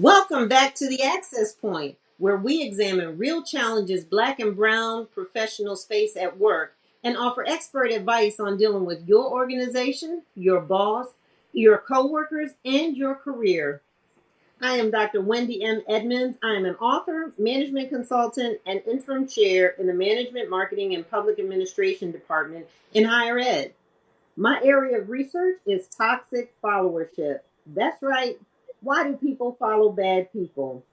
Welcome back to the Access Point, where we examine real challenges Black and Brown professionals face at work and offer expert advice on dealing with your organization, your boss, your coworkers, and your career. I am Dr. Wendy M. Edmonds. I am an author, management consultant, and interim chair in the Management, Marketing, and Public Administration Department in higher ed. My area of research is toxic followership. That's right. Why do people follow bad people?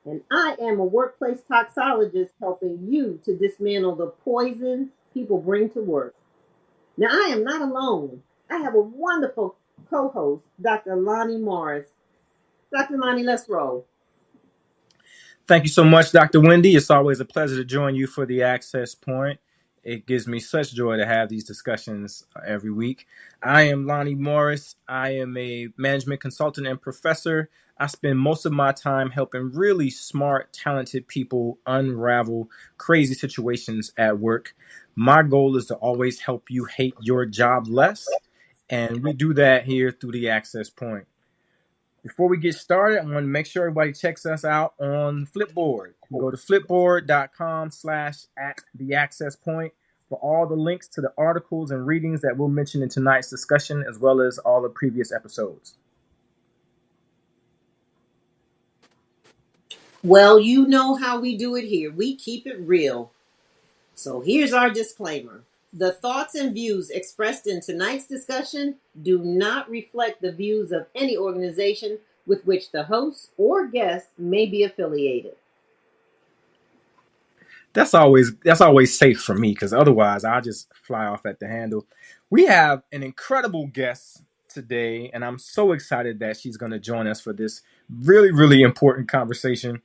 And I am a workplace toxologist helping you to dismantle the poison people bring to work. Now, I am not alone. I have a wonderful co host, Dr. Lonnie Morris. Dr. Lonnie, let's roll. Thank you so much, Dr. Wendy. It's always a pleasure to join you for the Access Point. It gives me such joy to have these discussions every week. I am Lonnie Morris. I am a management consultant and professor. I spend most of my time helping really smart, talented people unravel crazy situations at work. My goal is to always help you hate your job less, and we do that here through the Access Point. Before we get started, I want to make sure everybody checks us out on Flipboard. You go to flipboard.com/@theaccesspoint for all the links to the articles and readings that we'll mention in tonight's discussion, as well as all the previous episodes. Well, you know how we do it here. We keep it real. So here's our disclaimer. The thoughts and views expressed in tonight's discussion do not reflect the views of any organization with which the host or guest may be affiliated. That's always safe for me, because otherwise I'll just fly off at the handle. We have an incredible guest today, and I'm so excited that she's going to join us for this really, really important conversation.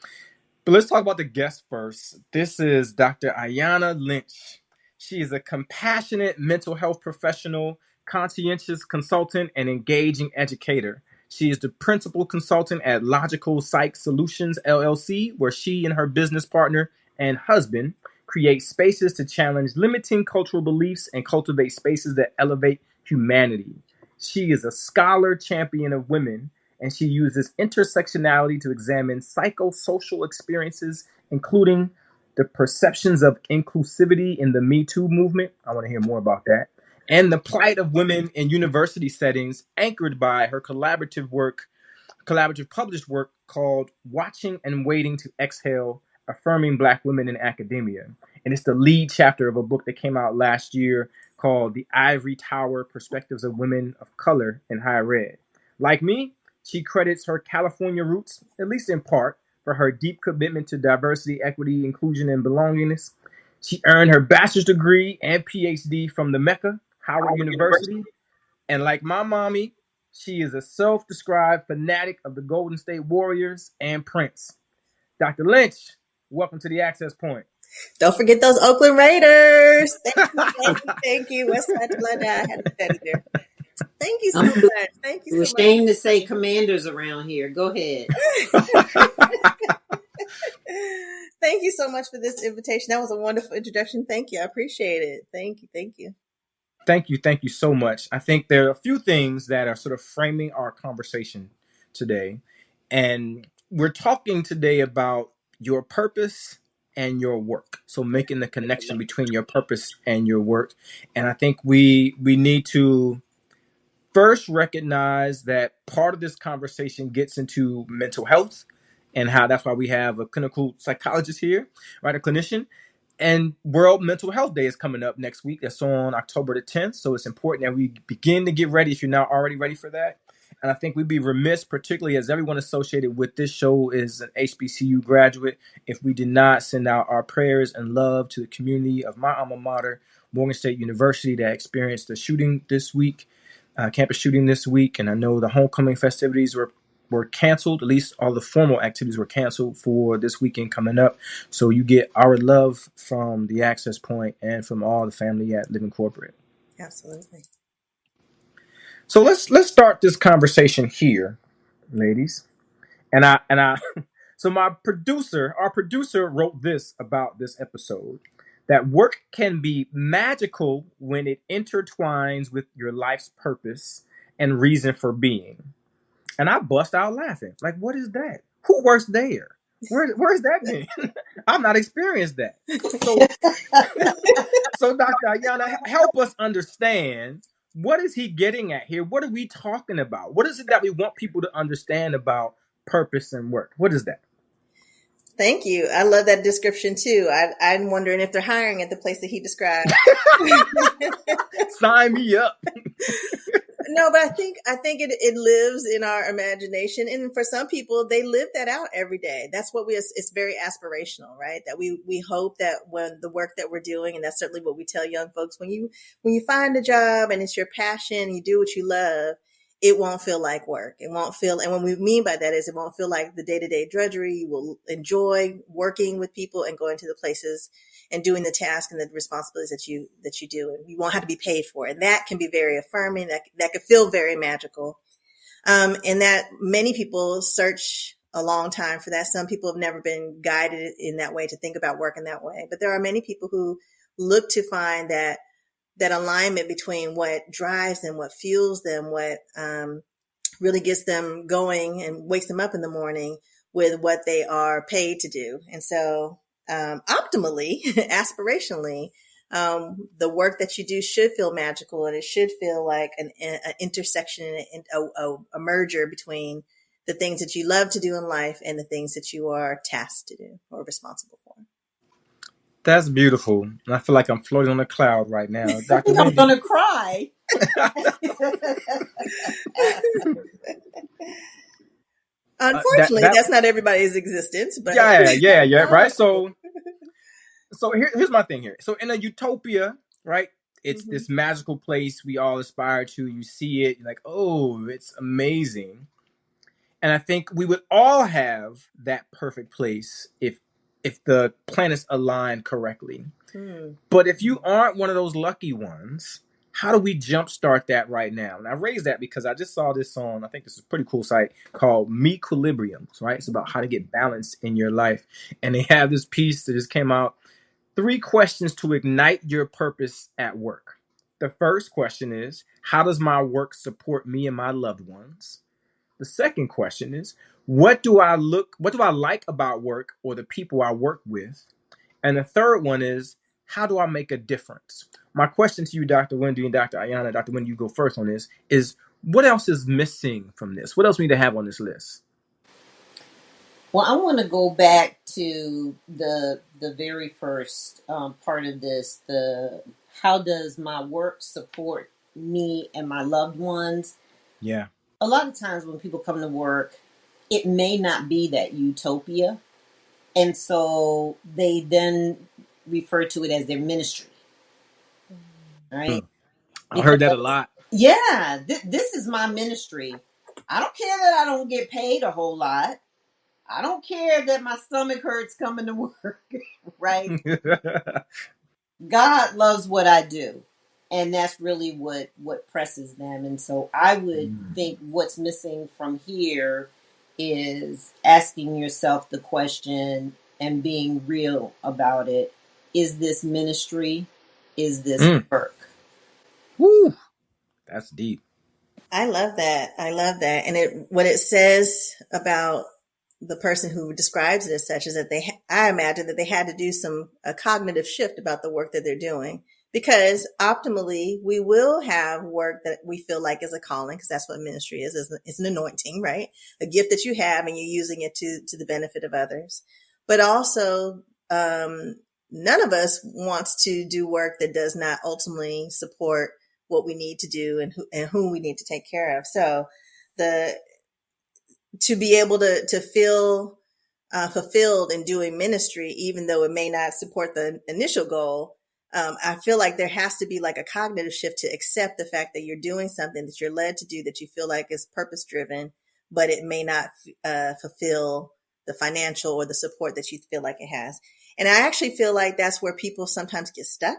But let's talk about the guest first. This is Dr. Ayanna Lynch. She is a compassionate mental health professional, conscientious consultant, and engaging educator. She is the principal consultant at Logical Psych Solutions, LLC, where she and her business partner and husband create spaces to challenge limiting cultural beliefs and cultivate spaces that elevate humanity. She is a scholar champion of women, and she uses intersectionality to examine psychosocial experiences, including the perceptions of inclusivity in the Me Too movement. I want to hear more about that. And the plight of women in university settings, anchored by her collaborative published work called Watching and Waiting to Exhale, Affirming Black Women in Academia. And it's the lead chapter of a book that came out last year called The Ivory Tower: Perspectives of Women of Color in Higher Ed. Like me, she credits her California roots, at least in part, for her deep commitment to diversity, equity, inclusion, and belongingness. She earned her bachelor's degree and PhD from the Mecca, Howard University. And like my mommy, she is a self-described fanatic of the Golden State Warriors and Prince. Dr. Lynch, welcome to the Access Point. Don't forget those Oakland Raiders. Thank you. Westside Atlanta. I had to say it there. Thank you so much. Thank you so much. We're ashamed to say Commanders around here. Go ahead. Thank you so much for this invitation. That was a wonderful introduction. Thank you. I appreciate it. Thank you. Thank you so much. I think there are a few things that are sort of framing our conversation today. And we're talking today about your purpose and your work. So making the connection between your purpose and your work. And I think we need to first recognize that part of this conversation gets into mental health and how that's why we have a clinical psychologist here, right? A clinician. And World Mental Health Day is coming up next week. That's on October the 10th. So it's important that we begin to get ready if you're not already ready for that. And I think we'd be remiss, particularly as everyone associated with this show is an HBCU graduate, if we did not send out our prayers and love to the community of my alma mater, Morgan State University, that experienced the shooting this week, campus shooting this week. And I know the homecoming festivities were canceled. At least all the formal activities were canceled for this weekend coming up. So you get our love from the Access Point and from all the family at Living Corporate. Absolutely. So let's start this conversation here, ladies. And I so our producer wrote this about this episode, that work can be magical when it intertwines with your life's purpose and reason for being. And I bust out laughing. Like, what is that? Who works there? Where's that been? I've not experienced that. So, so Dr. Ayanna, help us understand, what is he getting at here? What are we talking about? What is it that we want people to understand about purpose and work? What is that? Thank you. I love that description too. I'm wondering if they're hiring at the place that he described. Sign me up. No, but I think it lives in our imagination, and for some people, they live that out every day. That's what it's very aspirational, right? That we hope that when the work that we're doing, and that's certainly what we tell young folks, when you find a job and it's your passion, you do what you love, it won't feel like work. It won't feel, and what we mean by that is it won't feel like the day-to-day drudgery. You will enjoy working with people and going to the places and doing the task and the responsibilities that you do, and you won't have to be paid for it. And that can be very affirming. That could feel very magical. And that many people search a long time for that. Some people have never been guided in that way to think about work in that way. But there are many people who look to find that alignment between what drives them, what fuels them, what really gets them going and wakes them up in the morning with what they are paid to do. And so optimally, aspirationally, the work that you do should feel magical, and it should feel like an intersection, a merger between the things that you love to do in life and the things that you are tasked to do or responsible for. That's beautiful. I feel like I'm floating on a cloud right now. I Dr. think I'm Wendy. going to cry. Unfortunately, that's not everybody's existence, but yeah, right. So here's my thing here. So in a utopia, right? It's this magical place we all aspire to. You see it, you're like, oh, it's amazing. And I think we would all have that perfect place if the planets align correctly. But if you aren't one of those lucky ones, how do we jumpstart that right now? And I raised that because I just saw this on, I think this is a pretty cool site called Mequilibriums, right? It's about how to get balance in your life. And they have this piece that just came out, 3 questions to ignite your purpose at work. The first question is, how does my work support me and my loved ones? The second question is, what do I like about work or the people I work with? And the third one is, how do I make a difference? My question to you, Dr. Wendy and Dr. Ayanna, Dr. Wendy, you go first on this, is what else is missing from this? What else we need to have on this list? Well, I want to go back to the very first part of this. The how does my work support me and my loved ones? Yeah. A lot of times when people come to work, it may not be that utopia. And so they then refer to it as their ministry. Right? I heard that a lot. Yeah, this is my ministry. I don't care that I don't get paid a whole lot. I don't care that my stomach hurts coming to work, right? God loves what I do. And that's really what presses them. And so I would think what's missing from here is asking yourself the question and being real about it. Is this ministry? Is this work? Woo! That's deep. I love that. And what it says about the person who describes it as such is that I imagine that they had to do a cognitive shift about the work that they're doing, because optimally we will have work that we feel like is a calling, because that's what ministry is. It's an anointing, right? A gift that you have and you're using it to the benefit of others. But also, none of us wants to do work that does not ultimately support what we need to do and whom we need to take care of. So to be able to feel fulfilled in doing ministry, even though it may not support the initial goal, I feel like there has to be like a cognitive shift to accept the fact that you're doing something that you're led to do, that you feel like is purpose driven, but it may not fulfill the financial or the support that you feel like it has. And I actually feel like that's where people sometimes get stuck.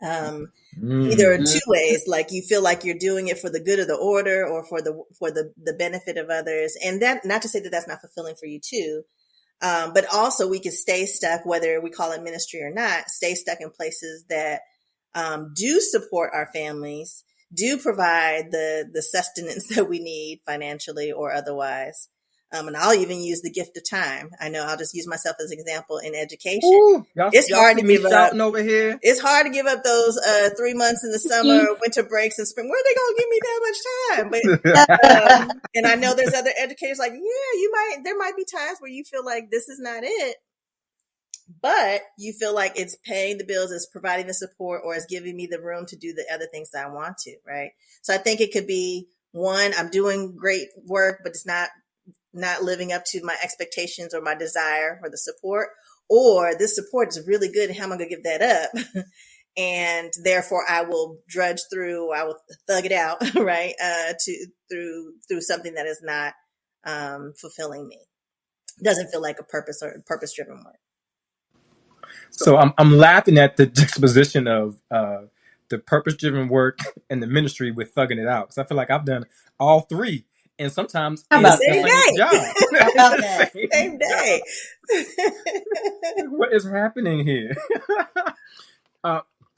Either 2 ways, like you feel like you're doing it for the good of the order or for the benefit of others. And that, not to say that that's not fulfilling for you too. But also we can stay stuck, whether we call it ministry or not, stay stuck in places that, do support our families, do provide the sustenance that we need financially or otherwise. And I'll even use the gift of time. I know I'll just use myself as an example in education. Ooh, It's y'all hard see to me give up. shouting over here. It's hard to give up those 3 months in the summer, winter breaks, and spring. Where are they going to give me that much time? But and I know there's other educators like, yeah, there might be times where you feel like this is not it, but you feel like it's paying the bills, it's providing the support, or it's giving me the room to do the other things that I want to, right? So I think it could be one, I'm doing great work, but it's not living up to my expectations or my desire for the support, or this support is really good and how am I going to give that up? And therefore I will drudge through, I will thug it out, right? Through something that is not fulfilling me. Doesn't feel like a purpose or purpose driven work. So I'm laughing at the juxtaposition of the purpose driven work and the ministry with thugging it out. Because I feel like I've done all three, and sometimes How in about the Same same day. job. How about that? Same day. What is happening here?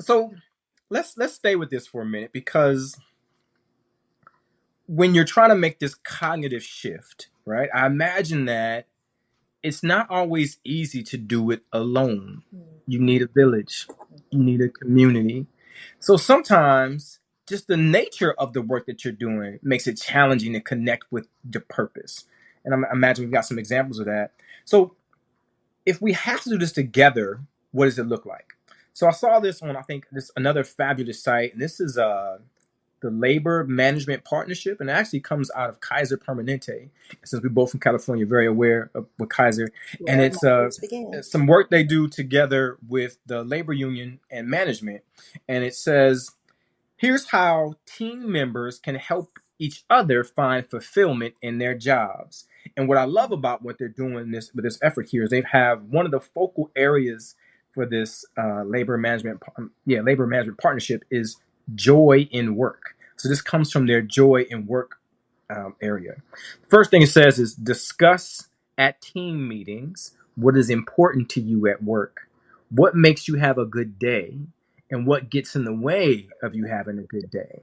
So let's stay with this for a minute, because when you're trying to make this cognitive shift, right? I imagine that it's not always easy to do it alone. You need a village, you need a community. So sometimes just the nature of the work that you're doing makes it challenging to connect with the purpose. And I imagine we've got some examples of that. So if we have to do this together, what does it look like? So I saw this on, I think, this another fabulous site, and this is the Labor Management Partnership, and it actually comes out of Kaiser Permanente. Since we're both from California, very aware of what Kaiser, and it's some work they do together with the labor union and management. And it says, here's how team members can help each other find fulfillment in their jobs. And what I love about what they're doing with this effort here is they have one of the focal areas for this labor management partnership is joy in work. So this comes from their joy in work area. First thing it says is discuss at team meetings what is important to you at work, what makes you have a good day, and what gets in the way of you having a good day.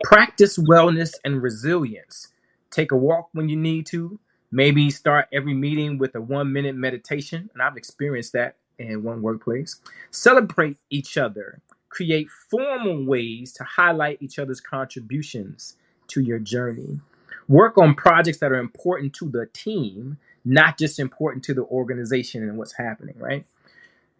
Practice wellness and resilience. Take a walk when you need to. Maybe start every meeting with a 1-minute meditation. And I've experienced that in one workplace. Celebrate each other. Create formal ways to highlight each other's contributions to your journey. Work on projects that are important to the team, not just important to the organization and what's happening, right?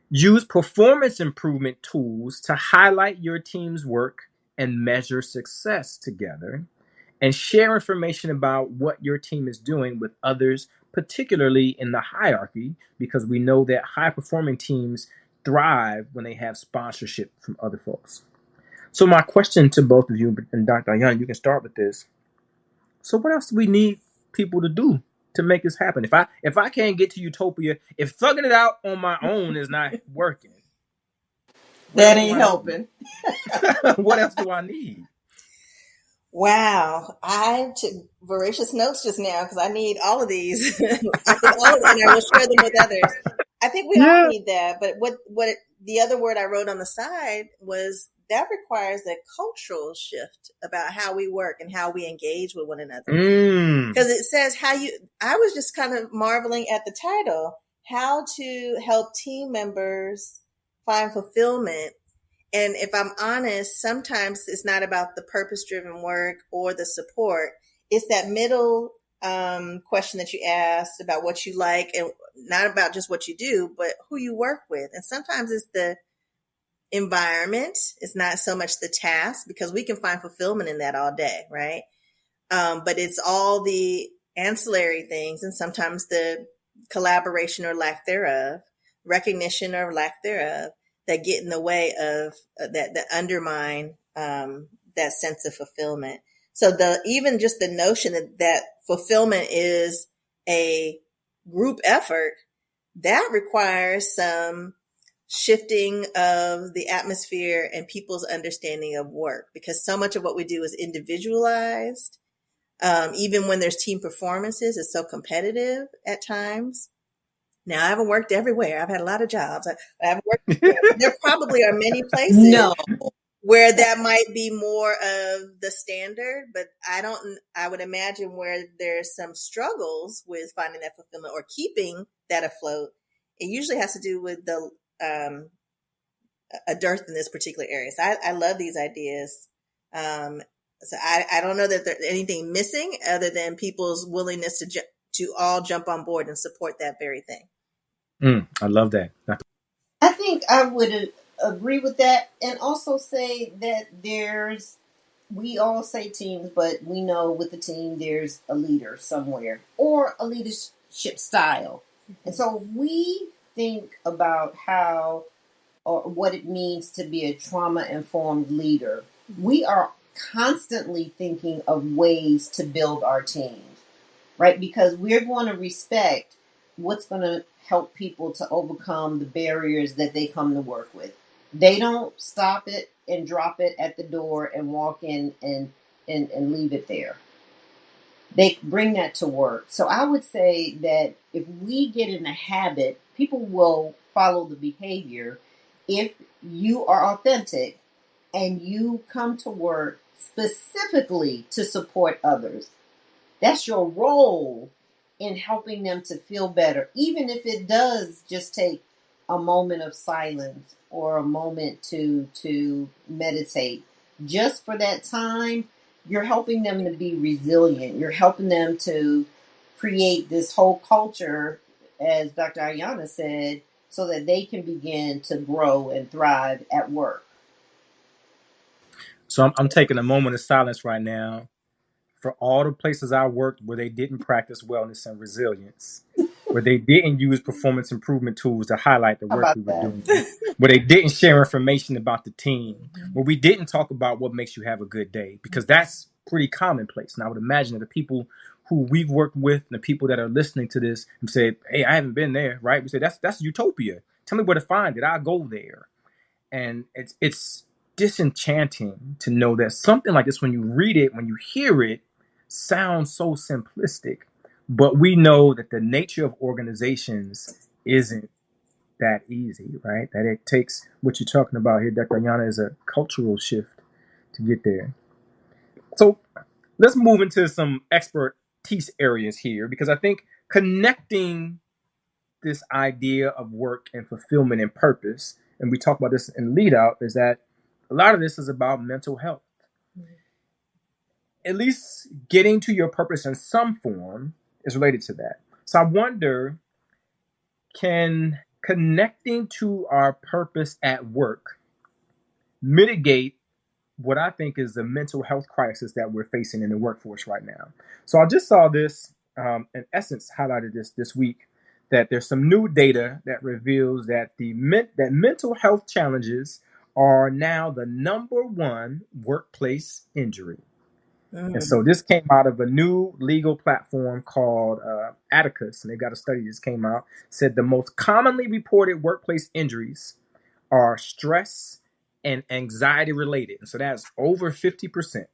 Use performance improvement tools to highlight your team's work and measure success together, and share information about what your team is doing with others, particularly in the hierarchy, because we know that high performing teams thrive when they have sponsorship from other folks. So my question to both of you, and Dr. Ayanna, you can start with this. So what else do we need people to do to make this happen? If I can't get to utopia, if thugging it out on my own is not working, That ain't helping. What else do I need? Wow, I took voracious notes just now because I need all of these. I think all of them, and I will share them with others. I think we all need that. But what the other word I wrote on the side was that requires a cultural shift about how we work and how we engage with one another. Because it says I was just kind of marveling at the title, how to help team members find fulfillment. And if I'm honest, sometimes it's not about the purpose-driven work or the support. It's that middle question that you asked about what you like, and not about just what you do, but who you work with. And sometimes it's the environment. It's not so much the task, because we can find fulfillment in that all day, right? But it's all the ancillary things, and sometimes the collaboration or lack thereof, recognition or lack thereof, that get in the way of that undermine that sense of fulfillment. So even just the notion that fulfillment is a group effort, that requires some shifting of the atmosphere and people's understanding of work, because so much of what we do is individualized. Even when there's team performances, it's so competitive at times. Now, I haven't worked everywhere. I've had a lot of jobs. I haven't worked. There probably are many places where that might be more of the standard, but I would imagine where there's some struggles with finding that fulfillment or keeping that afloat, it usually has to do with the a dearth in this particular area. So I love these ideas. So I don't know that there's anything missing other than people's willingness to all jump on board and support that very thing. I love that. I think I would agree with that, and also say that we all say teams, but we know with the team there's a leader somewhere or a leadership style. And so we think about how or what it means to be a trauma-informed leader. We are constantly thinking of ways to build our teams, right? Because we're going to respect what's going to help people to overcome the barriers that they come to work with. They don't stop it and drop it at the door and walk in and leave it there. They bring that to work. So I would say that if we get in a habit, people will follow the behavior if you are authentic and you come to work specifically to support others. That's your role in helping them to feel better, even if it does just take a moment of silence or a moment to meditate. Just for that time, you're helping them to be resilient. You're helping them to create this whole culture, as Dr. Ayanna said, so that they can begin to grow and thrive at work. So I'm taking a moment of silence right now for all the places I worked where they didn't practice wellness and resilience, where they didn't use performance improvement tools to highlight the How work about we were that? doing, where they didn't share information about the team, where we didn't talk about what makes you have a good day, because that's pretty commonplace. And I would imagine that the people who we've worked with and the people that are listening to this and say, hey, I haven't been there, right? We say, that's utopia. Tell me where to find it. I'll go there. And it's disenchanting to know that something like this, when you read it, when you hear it, sounds so simplistic. But we know that the nature of organizations isn't that easy, right? That it takes what you're talking about here, Dr. Ayanna, is a cultural shift to get there. So let's move into some expertise areas here, because I think connecting this idea of work and fulfillment and purpose, and we talk about this in lead out, is that a lot of this is about mental health. At least getting to your purpose in some form is related to that. So I wonder, can connecting to our purpose at work mitigate what I think is the mental health crisis that we're facing in the workforce right now? So I just saw this, in essence, highlighted this week, that there's some new data that reveals that that mental health challenges are now the number one workplace injury. And so this came out of a new legal platform called Atticus, and they've got a study that just came out, said the most commonly reported workplace injuries are stress and anxiety related. And so that's over 50%.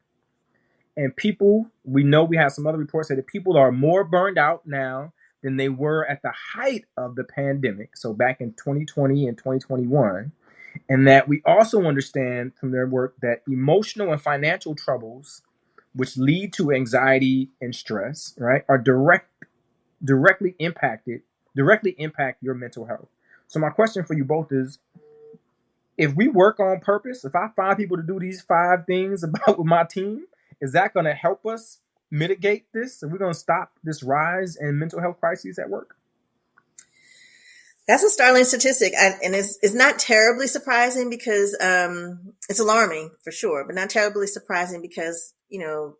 And people, we know, we have some other reports that people are more burned out now than they were at the height of the pandemic. So back in 2020 and 2021. And that we also understand from their work that emotional and financial troubles, which lead to anxiety and stress, right, are directly impact your mental health. So my question for you both is, if we work on purpose, if I find people to do these 5 things about with my team, is that going to help us mitigate this? Are we going to stop this rise in mental health crises at work? That's a startling statistic, and it's not terribly surprising because it's alarming for sure, but not terribly surprising because,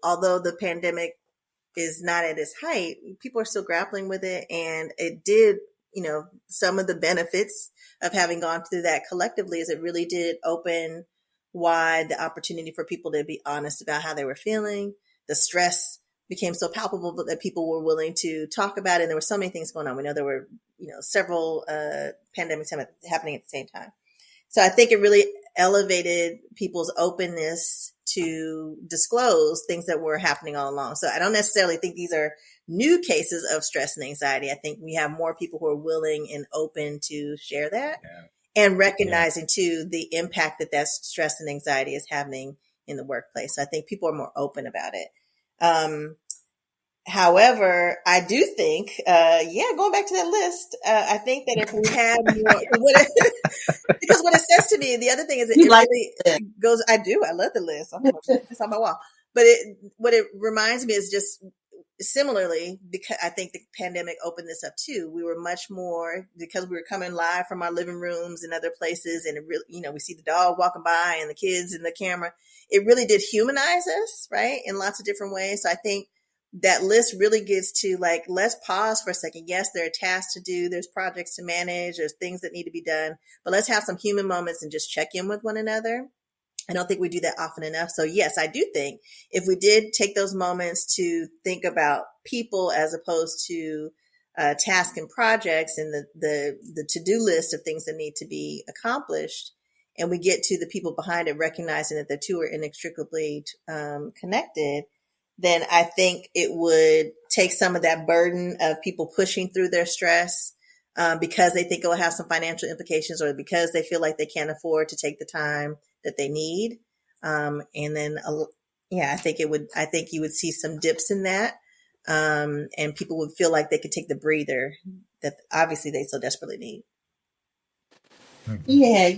although the pandemic is not at its height, people are still grappling with it, and it did, some of the benefits of having gone through that collectively is it really did open wide the opportunity for people to be honest about how they were feeling. The stress became so palpable that people were willing to talk about it. And there were so many things going on. We know there were, several pandemics happening at the same time. So I think it really elevated people's openness to disclose things that were happening all along. So I don't necessarily think these are new cases of stress and anxiety. I think we have more people who are willing and open to share that. Yeah. and recognizing too the impact that stress and anxiety is having in the workplace. So I think people are more open about it. However, I do think, going back to that list, I think that if we had more, because what it says to me, the other thing is that You it like really that. goes, I do, I love the list. I'm it's on my wall. But what it reminds me is just similarly, because I think the pandemic opened this up too. We were much more, because we were coming live from our living rooms and other places, and it really, we see the dog walking by and the kids and the camera. It really did humanize us, right, in lots of different ways. So I think that list really gets to, like, let's pause for a second. Yes, there are tasks to do, there's projects to manage, there's things that need to be done, but let's have some human moments and just check in with one another. I don't think we do that often enough. So yes, I do think if we did take those moments to think about people as opposed to tasks and projects and the to-do list of things that need to be accomplished, and we get to the people behind it, recognizing that the two are inextricably connected, then I think it would take some of that burden of people pushing through their stress because they think it will have some financial implications, or because they feel like they can't afford to take the time that they need. And then, I think I think you would see some dips in that. And people would feel like they could take the breather that obviously they so desperately need. Yeah,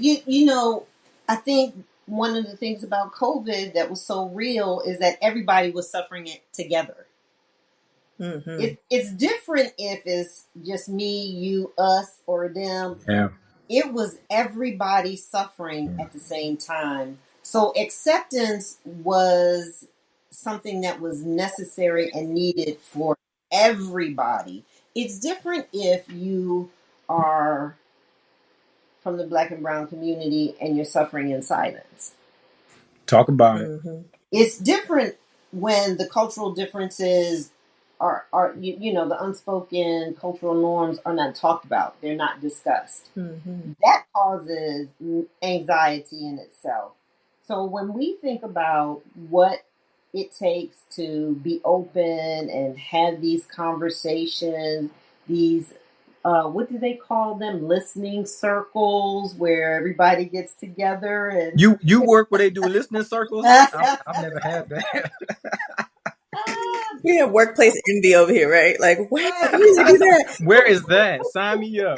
I think one of the things about COVID that was so real is that everybody was suffering it together. Mm-hmm. It's different if it's just me, you, us, or them. Yeah. It was everybody suffering at the same time. So acceptance was something that was necessary and needed for everybody. It's different if you are from the Black and brown community and you're suffering in silence. Talk about it. Mm-hmm. It's different when the cultural differences are the unspoken cultural norms are not talked about. They're not discussed. Mm-hmm. That causes anxiety in itself. So when we think about what it takes to be open and have these conversations, these what do they call them? Listening circles where everybody gets together and You work where they do listening circles? I've never had that. We have workplace envy over here, right? Like, wow, right, you do that. Where is that? Sign me up.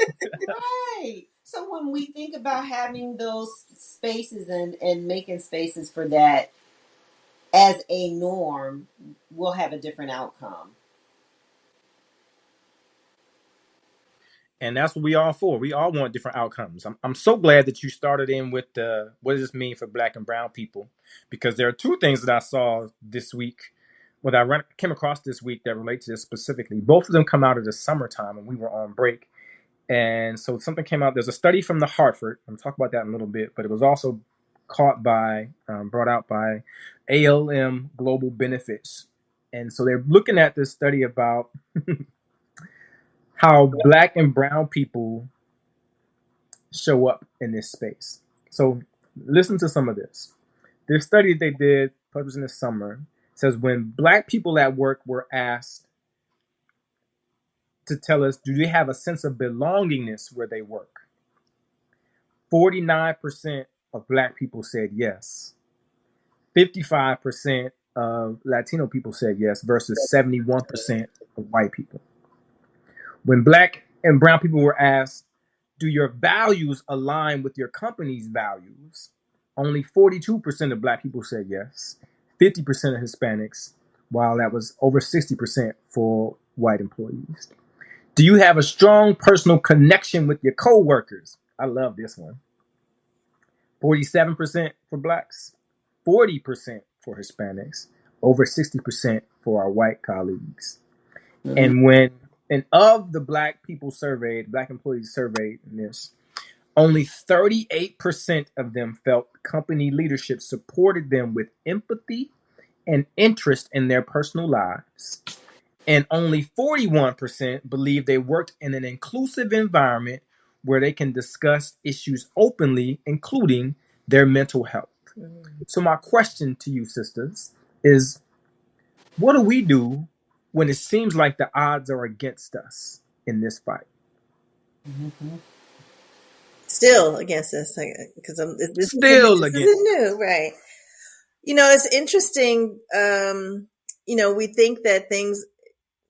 right. So when we think about having those spaces and making spaces for that as a norm, we'll have a different outcome. And that's what we all for. We all want different outcomes. I'm so glad that you started in with the what does this mean for Black and brown people? Because there are two things that I saw this week, came across this week that relate to this specifically. Both of them come out of the summertime when we were on break. And so something came out. There's a study from the Hartford. I'm going to talk about that in a little bit, but it was also brought out by ALM Global Benefits. And so they're looking at this study about how Black and brown people show up in this space. So listen to some of this. This study they did, published in the summer, says when Black people at work were asked to tell us, do they have a sense of belongingness where they work? 49% of Black people said yes. 55% of Latino people said yes versus 71% of white people. When Black and brown people were asked, do your values align with your company's values? Only 42% of Black people said yes, 50% of Hispanics, while that was over 60% for white employees. Do you have a strong personal connection with your coworkers? I love this one. 47% for Blacks, 40% for Hispanics, over 60% for our white colleagues. Mm-hmm. And of the Black people surveyed, Black employees surveyed in this, only 38% of them felt company leadership supported them with empathy and interest in their personal lives. And only 41% believe they worked in an inclusive environment where they can discuss issues openly, including their mental health. Mm-hmm. So my question to you, sisters, is what do we do when it seems like the odds are against us in this fight? Mm-hmm. Still against this because Still this against. isn't new, right? It's interesting. We think that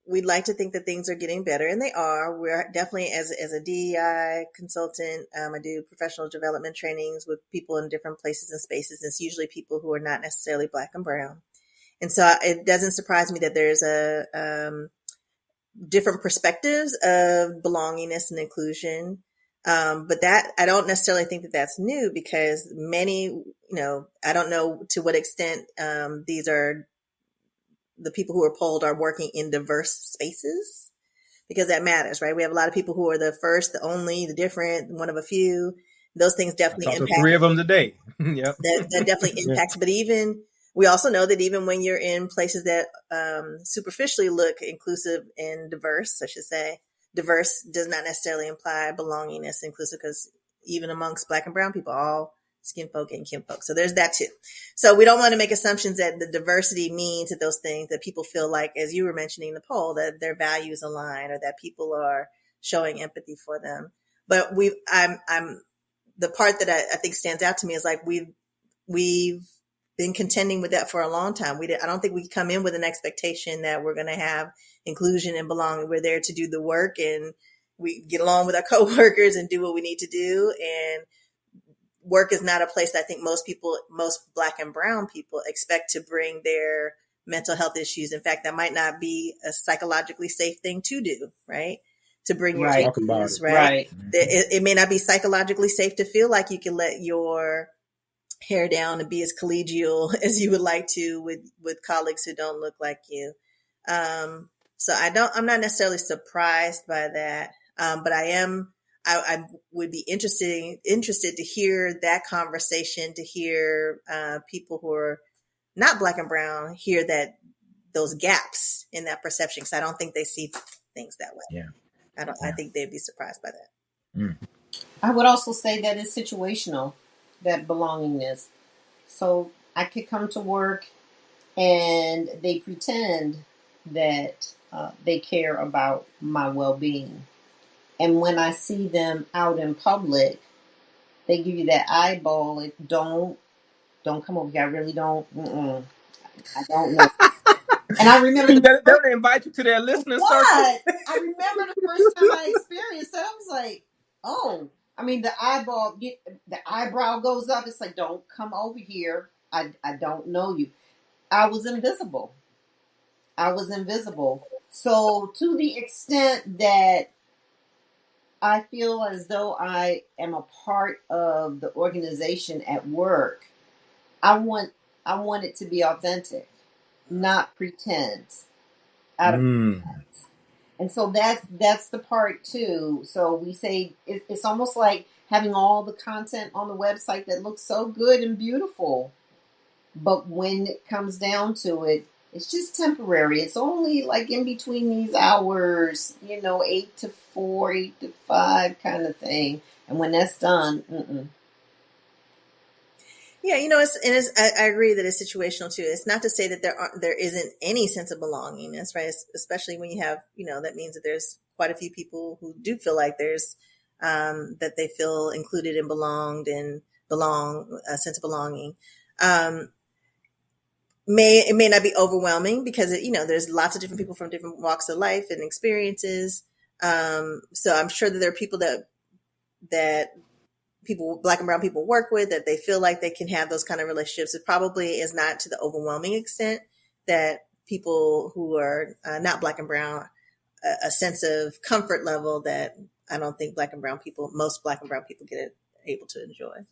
we'd like to think that things are getting better, and they are. We're definitely, as a DEI consultant, I do professional development trainings with people in different places and spaces. It's usually people who are not necessarily Black and brown. And so it doesn't surprise me that there's different perspectives of belongingness and inclusion. But that I don't necessarily think that that's new because many, I don't know to what extent these are the people who are polled are working in diverse spaces because that matters, right? We have a lot of people who are the first, the only, the different, one of a few. Those things I definitely talked to impact. three of them today. Yep. That definitely Yeah. impacts. But we also know that even when you're in places that superficially look inclusive and diverse, I should say, diverse does not necessarily imply belongingness, inclusive, because even amongst Black and brown people, all skin folk and kin folk. So there's that too. So we don't want to make assumptions that the diversity means that those things that people feel like, as you were mentioning in the poll, that their values align or that people are showing empathy for them. But I'm the part that I think stands out to me is like we've been contending with that for a long time. I don't think we come in with an expectation that we're going to have inclusion and belonging. We're there to do the work and we get along with our coworkers and do what we need to do. And work is not a place that I think most Black and brown people expect to bring their mental health issues. In fact, that might not be a psychologically safe thing to do, right? To bring your Right. Talk about issues, it. right? Right. It may not be psychologically safe to feel like you can let your hair down and be as collegial as you would like to with colleagues who don't look like you. So I'm not necessarily surprised by that. But I would be interested to hear that conversation, to hear people who are not Black and brown hear those gaps in that perception. Cause I don't think they see things that way. Yeah. I think they'd be surprised by that. Mm. I would also say that it's situational, that belongingness. So I could come to work and they pretend that they care about my well-being. And when I see them out in public, they give you that eyeball. Like, don't come over here. I really don't. Mm-mm. I don't know. And I remember They the first, don't invite you to their listening circle. what? I remember the first time I experienced it. I was like, oh. I mean, the eyebrow goes up. It's like, don't come over here. I don't know you. I was invisible. I was invisible. So to the extent that I feel as though I am a part of the organization at work, I want I want it to be authentic, not pretense. Out of Mm. And so that's the part too. So we say it's almost like having all the content on the website that looks so good and beautiful, but when it comes down to it, it's just temporary. It's only like in between these hours, 8 to 4, 8 to 5 kind of thing. And when that's done, Yeah, I agree that it's situational too. It's not to say that there isn't any sense of belongingness, right? Especially when you have, that means that there's quite a few people who do feel like there's that they feel included and belonged and a sense of belonging. It may not be overwhelming because there's lots of different people from different walks of life and experiences. So I'm sure that there are people that people, Black and brown people, work with, that they feel like they can have those kind of relationships. It probably is not to the overwhelming extent that people who are not Black and brown, a sense of comfort level that I don't think most Black and brown people get able to enjoy.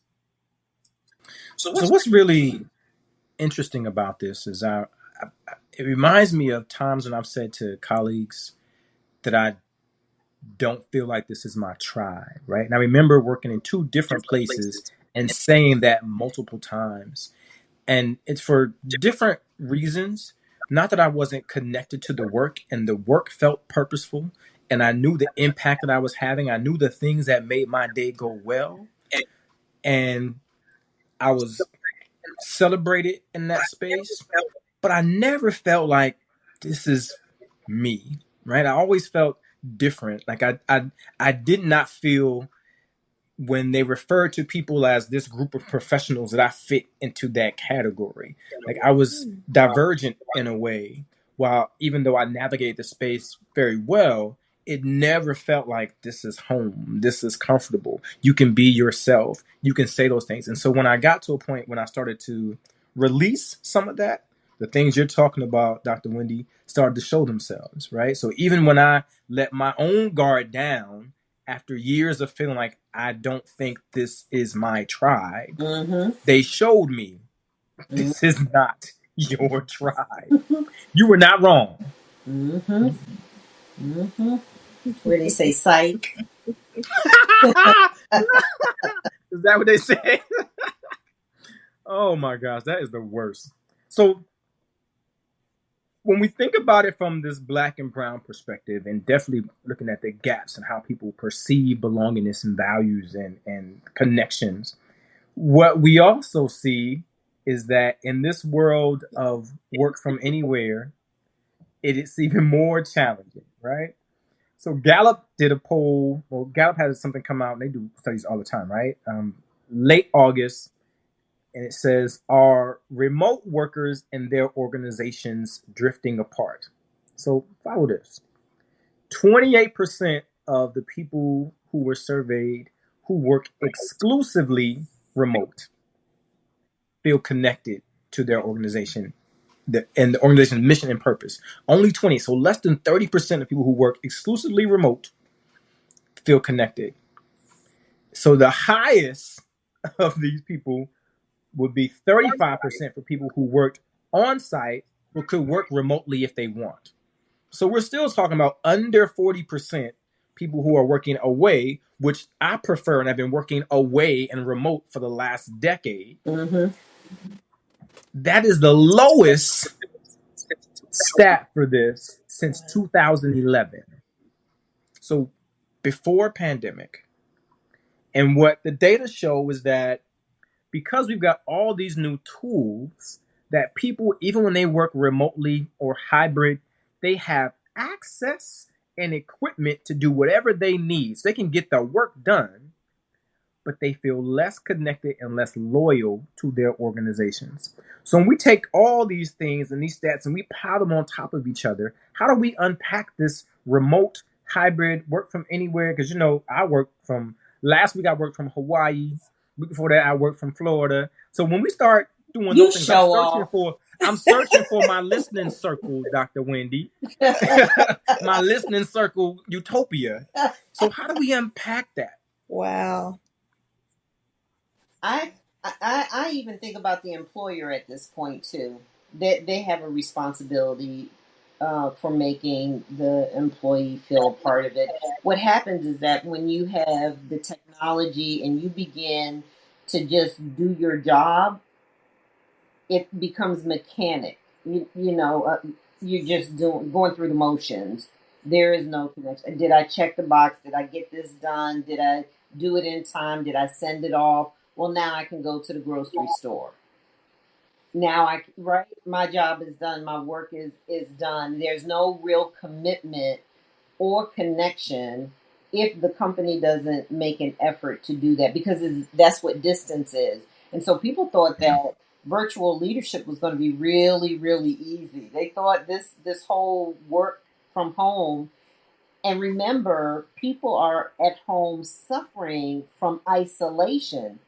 So what's really interesting about this is it reminds me of times when I've said to colleagues that I don't feel like this is my tribe, right? And I remember working in two different places and saying that multiple times. And it's for different reasons. Not that I wasn't connected to the work and the work felt purposeful and I knew the impact that I was having. I knew the things that made my day go well. And I was celebrated in that space. But I never felt like this is me, right? I always felt different. Like I did not feel when they refer to people as this group of professionals, that I fit into that category. Like I was divergent in a way, while even though I navigated the space very well, it never felt like this is home, this is comfortable. You can be yourself, you can say those things. And so when I got to a point when I started to release some of that, the things you're talking about, Dr. Wendy, started to show themselves, right? So even when I let my own guard down, after years of feeling like I don't think this is my tribe, they showed me this is not your tribe. You were not wrong. Where they say psych. Is that what they say? Oh my gosh, that is the worst. So when we think about it from this black and brown perspective, and definitely looking at the gaps and how people perceive belongingness and values and connections, what we also see is that in this world of work from anywhere, it is even more challenging, right? So Gallup did a poll. Well, Gallup has something come out, and they do studies all the time, right? Late August, and it says, are remote workers and their organizations drifting apart? So follow this. 28% of the people who were surveyed who work exclusively remote feel connected to their organization and the organization's mission and purpose. Only 20, so less than 30% of people who work exclusively remote feel connected. So the highest of these people would be 35% for people who worked on site but could work remotely if they want. So we're still talking about under 40% people who are working away, which I prefer, and I've been working away and remote for the last decade. That is the lowest stat for this since 2011. So before pandemic. And what the data show is that because we've got all these new tools, that people, even when they work remotely or hybrid, they have access and equipment to do whatever they need. So they can get the work done, but they feel less connected and less loyal to their organizations. So when we take all these things and these stats and we pile them on top of each other, how do we unpack this remote, hybrid, work from anywhere? Because, last week I worked from Hawaii. Week before that I worked from Florida. So when we start doing You those things, show off. I'm searching for my listening circle, Dr. Wendy. My listening circle, utopia. So how do we unpack that? Wow. I even think about the employer at this point too. They have a responsibility for making the employee feel a part of it. What happens is that when you have the technology and you begin to just do your job, it becomes mechanic. You're just going through the motions. There is no connection. Did I check the box? Did I get this done? Did I do it in time? Did I send it off? Well, now I can go to the grocery store. Now my job is done. My work is done. There's no real commitment or connection if the company doesn't make an effort to do that, because that's what distance is. And so people thought that virtual leadership was going to be really, really easy. They thought this whole work from home. And remember, people are at home suffering from isolation.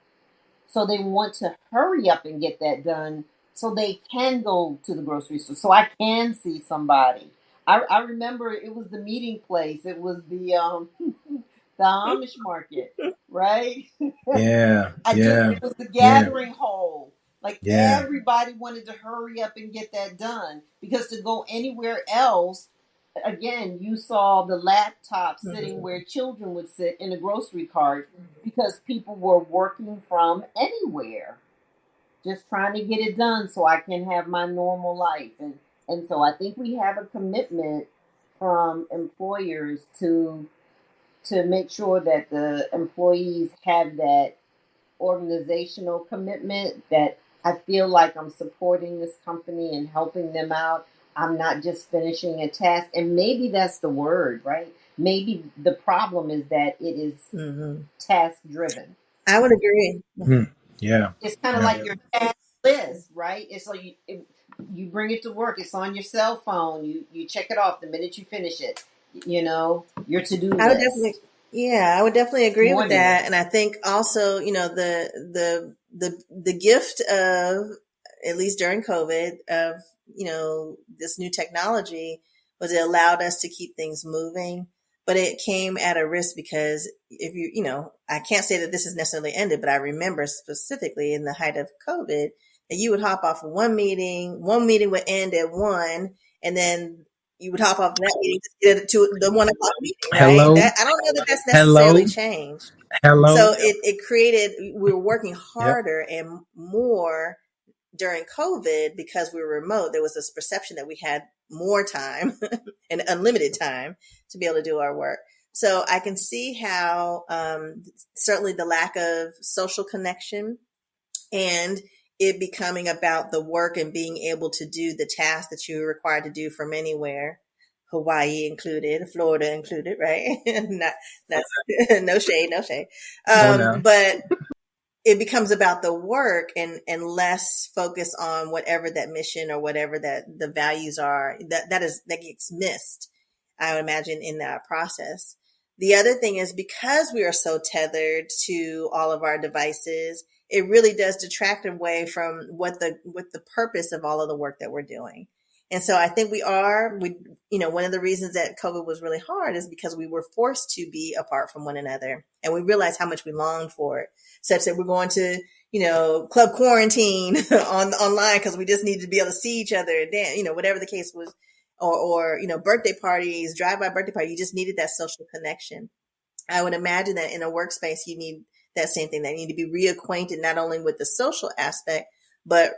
So they want to hurry up and get that done so they can go to the grocery store, so I can see somebody. I remember it was the meeting place. It was the Amish market, right? Yeah, It was the gathering hole. Like yeah. everybody wanted to hurry up and get that done, because to go anywhere else, again, you saw the laptop sitting where children would sit in a grocery cart, because people were working from anywhere, just trying to get it done so I can have my normal life. And so I think we have a commitment from employers to make sure that the employees have that organizational commitment, that I feel like I'm supporting this company and helping them out. I'm not just finishing a task. And maybe that's the word, right? Maybe the problem is that it is task driven. I would agree. Yeah. It's kind of Yeah. like your task list, right? It's like you bring it to work. It's on your cell phone. You check it off the minute you finish it. You know, your to do I would definitely, list. yeah, I would definitely agree with Morning that. list. And I think also, the gift of, at least during COVID, of, this new technology was it allowed us to keep things moving, but it came at a risk because if I can't say that this has necessarily ended, but I remember specifically in the height of COVID that you would hop off of one meeting would end at 1, and then you would hop off that meeting to get to the 1 o'clock meeting, right? Hello. That I don't know that that's necessarily Hello. changed. Hello. So it created, we were working Yep. harder and more during COVID because we were remote. There was this perception that we had more time and unlimited time to be able to do our work. So I can see how certainly the lack of social connection and it becoming about the work and being able to do the tasks that you're required to do from anywhere, Hawaii included, Florida included, right? Not, that's no shade, no shade. Oh, no. But it becomes about the work and less focus on whatever that mission or whatever that the values are that gets missed, I would imagine, in that process. The other thing is because we are so tethered to all of our devices, it really does detract away from what the purpose of all of the work that we're doing. And so I think one of the reasons that COVID was really hard is because we were forced to be apart from one another and we realized how much we longed for it, such that we're going to, club quarantine online because we just needed to be able to see each other, whatever the case was, or birthday parties, drive-by birthday party. You just needed that social connection. I would imagine that in a workspace, you need that same thing. They need to be reacquainted not only with the social aspect, but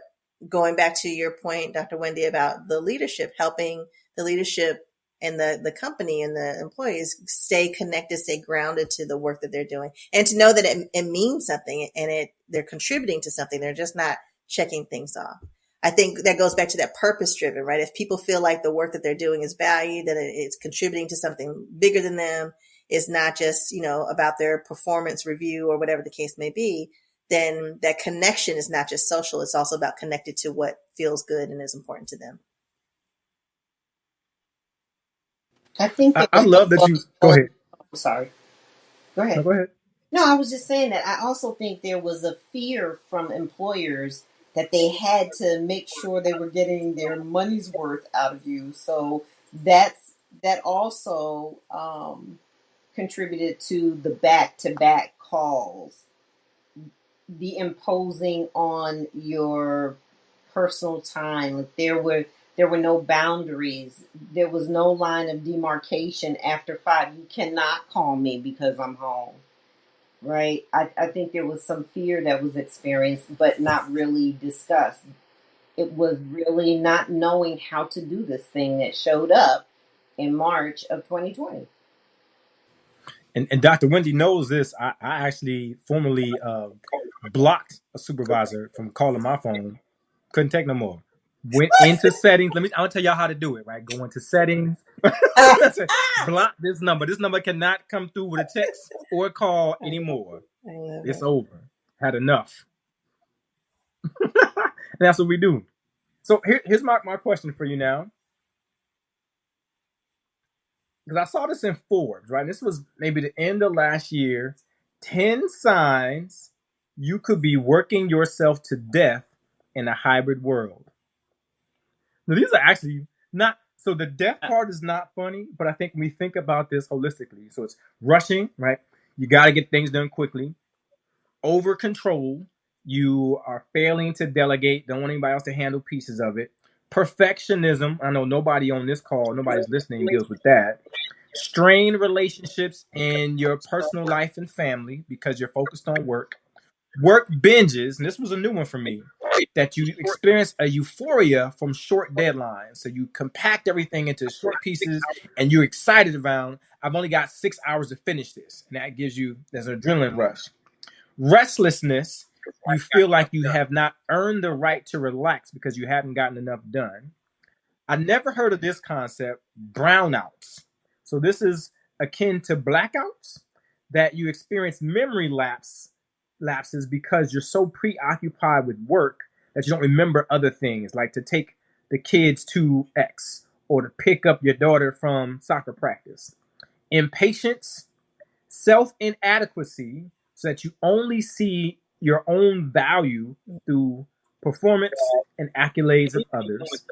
going back to your point, Dr. Wendy, about the leadership, helping the leadership and the company and the employees stay connected, stay grounded to the work that they're doing, and to know that it means something and they're contributing to something. They're just not checking things off. I think that goes back to that purpose driven, right? If people feel like the work that they're doing is valued, that it's contributing to something bigger than them, is not just, about their performance review or whatever the case may be, then that connection is not just social. It's also about connected to what feels good and is important to them. I think there I was love that you go ahead. I'm sorry. Go No, ahead. go ahead. No, I was just saying that I also think there was a fear from employers that they had to make sure they were getting their money's worth out of you. So that also contributed to the back-to-back calls, the imposing on your personal time. Like there were no boundaries. There was no line of demarcation after 5. You cannot call me because I'm home. Right? I think there was some fear that was experienced, but not really discussed. It was really not knowing how to do this thing that showed up in March of 2020. And Dr. Wendy knows this. I actually formerly blocked a supervisor from calling my phone. Couldn't take no more. Went into settings. I'll tell y'all how to do it, right? Go into settings. Block this number. This number cannot come through with a text or a call anymore. I love It's it. over. Had enough. And that's what we do. So here's my question for you now. Because I saw this in Forbes, right? This was maybe the end of last year. 10 signs you could be working yourself to death in a hybrid world. Now, these are actually not, so the death part is not funny, but I think when we think about this holistically, so it's rushing, right? You got to get things done quickly. Over control, you are failing to delegate, don't want anybody else to handle pieces of it. Perfectionism, I know nobody on this call, nobody's listening deals with that. Strained relationships in your personal life and family because you're focused on work. Work binges, and this was a new one for me, that you experience a euphoria from short deadlines. So you compact everything into short pieces and you're excited around, I've only got 6 hours to finish this. And that gives you, there's an adrenaline rush. Restlessness, you feel like you have not earned the right to relax because you haven't gotten enough done. I never heard of this concept, brownouts. So this is akin to blackouts, that you experience memory lapses because you're so preoccupied with work that you don't remember other things, like to take the kids to X or to pick up your daughter from soccer practice. Impatience, self inadequacy, so that you only see your own value through performance and accolades of others,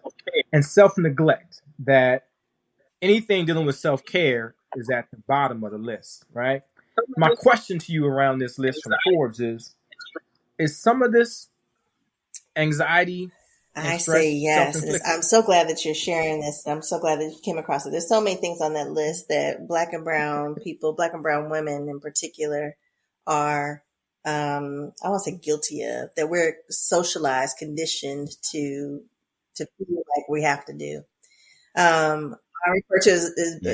and self neglect, that anything dealing with self care is at the bottom of the list, right? My question to you around this list from Forbes is some of this anxiety and I say stress self yes. And inflicted? I'm so glad that you're sharing this. I'm so glad that you came across it. There's so many things on that list that Black and brown people, Black and brown women in particular, are, I won't say guilty of, that we're socialized, conditioned to feel like we have to do. I refer to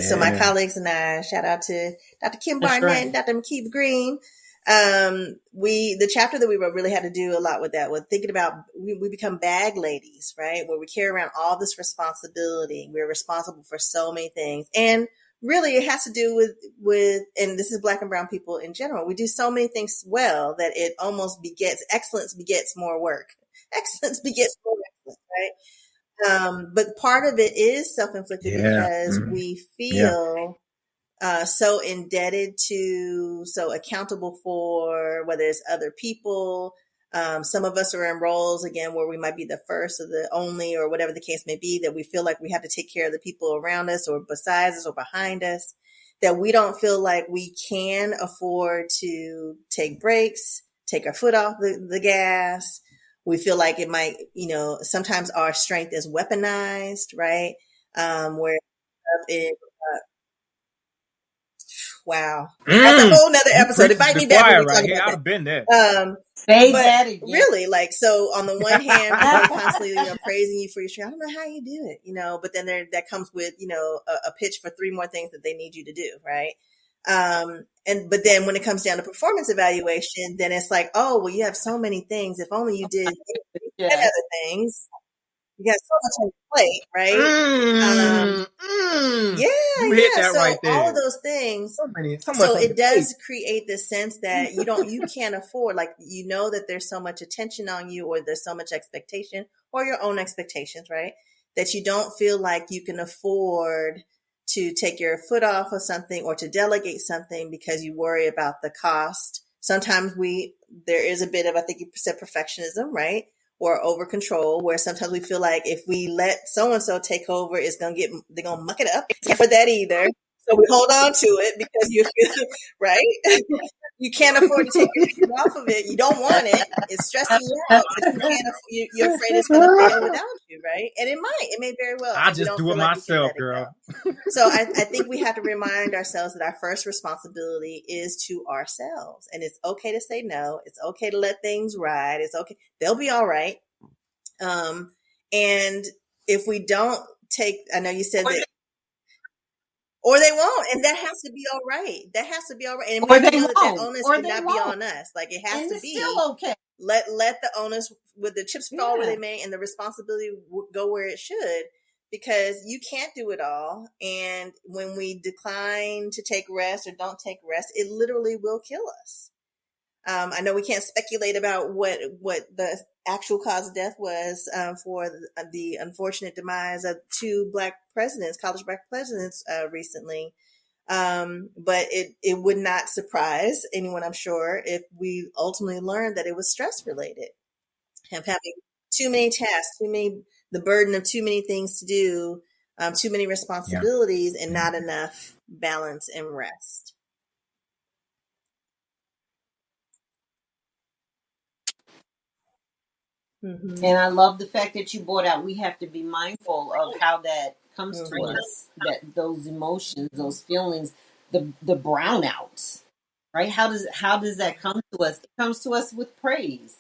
so my Yeah, colleagues and I, shout out to Dr. Kim That's Barnett right. and Dr. McKeith Green. The chapter that we really had to do a lot with that was thinking about, we become bag ladies, right? Where we carry around all this responsibility. We're responsible for so many things. And really it has to do with, and this is Black and brown people in general. We do so many things well that it almost excellence begets more work. Excellence begets more excellence, right? But part of it is self-inflicted yeah, because we yeah, feel so indebted to, so accountable for, whether it's other people. Some of us are in roles, again, where we might be the first or the only or whatever the case may be, that we feel like we have to take care of the people around us or besides us or behind us, that we don't feel like we can afford to take breaks, take our foot off the gas. We feel like it might, sometimes our strength is weaponized, right? Where it, wow, that's a whole nother You episode. preaching to Invite the me back when choir we talk right here. about I'd that. have been there. Say But that again. really, like, so on the one hand, people are constantly, praising you for your strength. I don't know how you do it, but then that comes with, a pitch for 3 more things that they need you to do, right? But then when it comes down to performance evaluation, then it's like, oh, well, you have so many things. If only you did 10 Yeah. other things. You got so much on your plate, right? You hit Yeah. that So right all there. of those things. So much So on it your plate. does create this sense that you can't afford, like, that there's so much attention on you, or there's so much expectation, or your own expectations, right? That you don't feel like you can afford to take your foot off of something or to delegate something because you worry about the cost. Sometimes there is a bit of, I think you said, perfectionism, right? Or over control, where sometimes we feel like if we let so-and-so take over, they're going to muck it up. Can't for that either. So we hold on to it because you feel, right? You can't afford to take your feet off of it. You don't want it. It's stressing you out, but you can't. You're afraid it's going to fail without you, right? And it may very well, I and we just don't do it feel like we can myself, let it girl. go. So I think we have to remind ourselves that our first responsibility is to ourselves, and it's okay to say no. It's okay to let things ride. It's okay. They'll be all right. And if we don't I know you said that. Or they won't, and that has to be all right. That has to be all right, and we Or have to they know that won't. onus Or would they not be won't. on us. Like, it has And to it's be, still okay. let the onus, with the chips fall where Yeah. they may, and the responsibility go where it should, because you can't do it all. And when we decline to take rest or don't take rest, it literally will kill us. I know we can't speculate about what the actual cause of death was for the unfortunate demise of 2 college Black presidents recently. But it would not surprise anyone, I'm sure, if we ultimately learned that it was stress related, of having too many tasks, the burden of too many things to do, too many Yeah. responsibilities, and not enough balance and rest. Mm-hmm. And I love the fact that you brought out, we have to be mindful of how that comes to Mm-hmm. us, that those emotions, those feelings, the brownouts, right? How does that come to us? It comes to us with praise.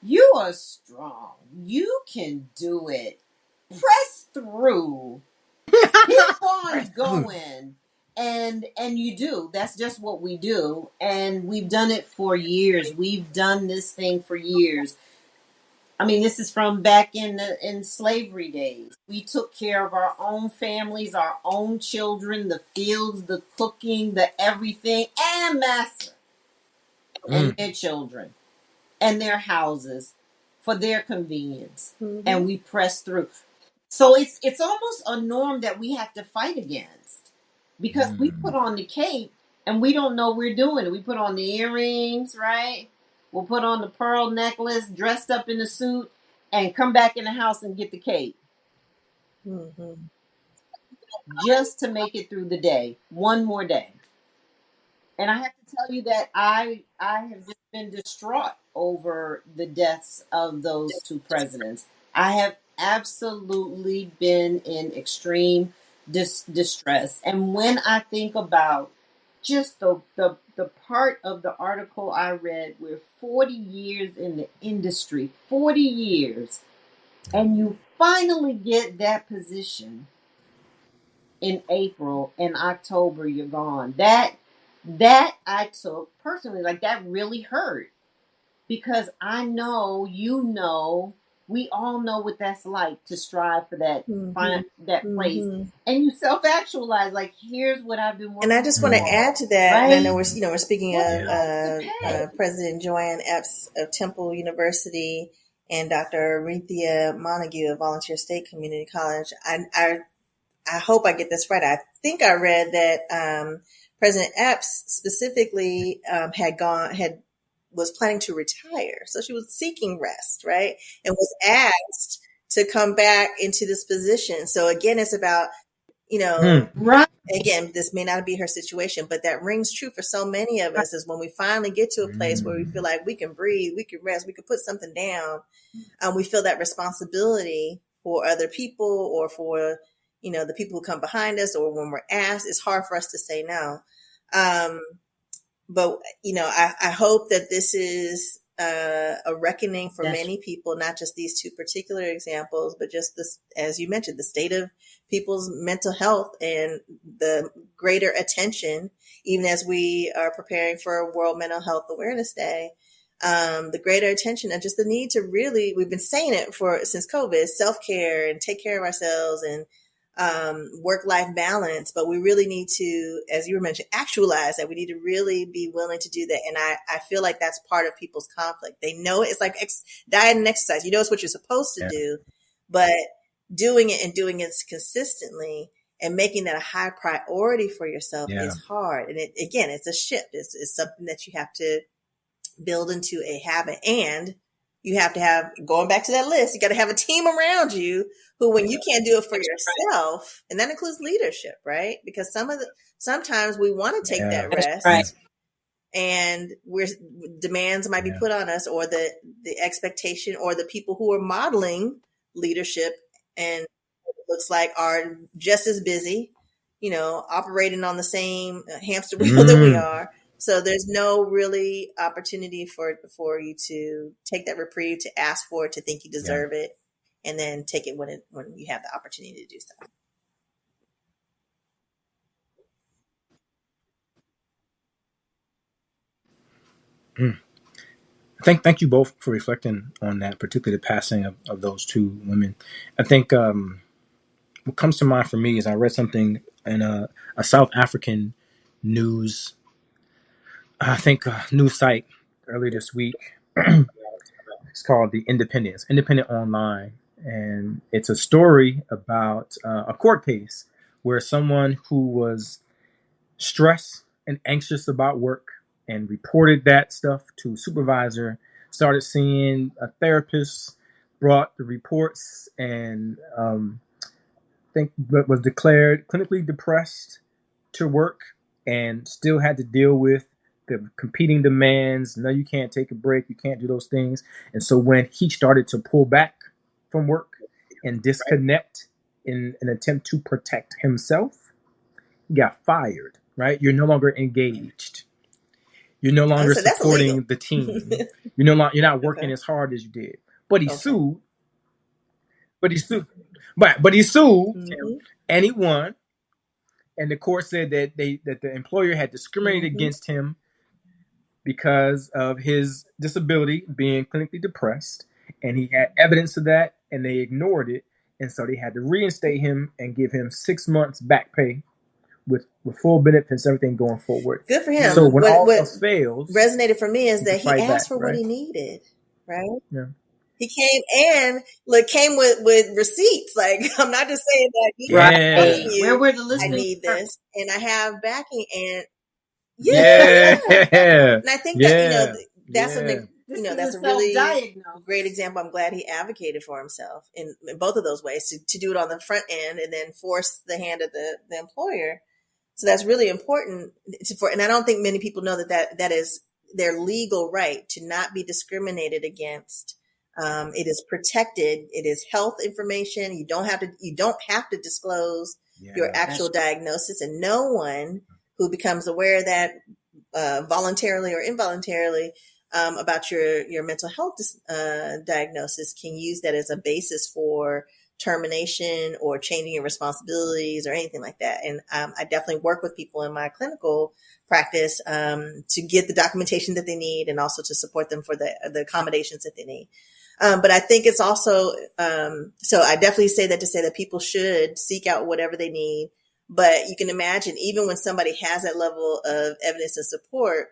You are strong. You can do it. Press through. Keep on going. And you do. That's just what we do. And we've done it for years. We've done this thing for years. I mean, this is from back in slavery days. We took care of our own families, our own children, the fields, the cooking, the everything, and massa and their children and their houses for their convenience. Mm-hmm. And we pressed through. So it's almost a norm that we have to fight against, because we put on the cape and we don't know we're doing it. We put on the earrings, right? We'll put on the pearl necklace, dressed up in the suit, and come back in the house and get the cape. Mm-hmm. Just to make it through the day. One more day. And I have to tell you that I have just been distraught over the deaths of those two presidents. I have absolutely been in extreme distress. And when I think about just the part of the article I read, we're 40 years in the industry, 40 years, and you finally get that position in April, and October you're gone. That I took personally, like that really hurt, because I know, we all know what that's like to strive for that, find that place, and you self-actualize. Like, here's what I've been working. And I just want to add to that. Right? And I know we're speaking of President Joanne Epps of Temple University and Dr. Aretha Montague of Volunteer State Community College. I hope I get this right. I think I read that President Epps specifically was planning to retire. So she was seeking rest, right? And was asked to come back into this position. So again, it's about, right. Again, this may not be her situation, but that rings true for so many of us, is when we finally get to a place where we feel like we can breathe, we can rest, we can put something down. We feel that responsibility for other people, or for, the people who come behind us, or when we're asked, it's hard for us to say no. But, I hope that this is a reckoning for many people, not just these two particular examples, but just this, as you mentioned, the state of people's mental health and the greater attention, even as we are preparing for World Mental Health Awareness Day, the greater attention and just the need to really, we've been saying it since COVID, self-care and take care of ourselves and work-life balance, but we really need to, as you were mentioning, actualize that. We need to really be willing to do that. And I feel like that's part of people's conflict. They know it's like diet and exercise. It's what you're supposed to do, but doing it consistently and making that a high priority for yourself is hard. And it's a shift. It's something that you have to build into a habit. And you have to have, going back to that list, you got to have a team around you who, when you can't do it for yourself, and that includes leadership, right? Because sometimes we want to take that rest, and demands might be put on us, or the expectation, or the people who are modeling leadership and it looks like are just as busy, operating on the same hamster wheel that we are. So there's no really opportunity for you to take that reprieve, to ask for it, to think you deserve it, and then take it when you have the opportunity to do so. Thank you both for reflecting on that, particularly the passing of those two women. I think what comes to mind for me is I read something in a South African news site earlier this week. It's called The Independent Online. And it's a story about a court case where someone who was stressed and anxious about work and reported that stuff to a supervisor, started seeing a therapist, brought the reports, and was declared clinically depressed to work, and still had to deal with the competing demands. No, you can't take a break. You can't do those things. And so when he started to pull back from work and disconnect in an attempt to protect himself, he got fired, right? You're no longer engaged. You're no longer supporting the team. You're not working as hard as you did. But he sued. But he sued. But he sued, and he won. And the court said that the employer had discriminated against him because of his disability, being clinically depressed, and he had evidence of that, and they ignored it, and so they had to reinstate him and give him 6 months back pay with full benefits, everything going forward. Good for him. So when all What else fails, resonated for me is he that can he fight asked back, for what right? he needed, right? Yeah. He came with receipts. Like, I'm not just saying that Yeah. I'm telling Where you were the I listeners? need this and I have backing, and Yeah. And I think that, that's This that's is a a really self-diagnose. great example. I'm glad he advocated for himself in both of those ways, to do it on the front end and then force the hand of the employer. So that's really important and I don't think many people know that is their legal right to not be discriminated against. It is protected. It is health information. You don't have to disclose your actual diagnosis, and no one who becomes aware of that voluntarily or involuntarily about your mental health diagnosis can use that as a basis for termination or changing your responsibilities or anything like that. And I definitely work with people in my clinical practice to get the documentation that they need and also to support them for the accommodations that they need. But I think it's also, so I definitely say that to say that people should seek out whatever they need. But you can imagine, even when somebody has that level of evidence and support,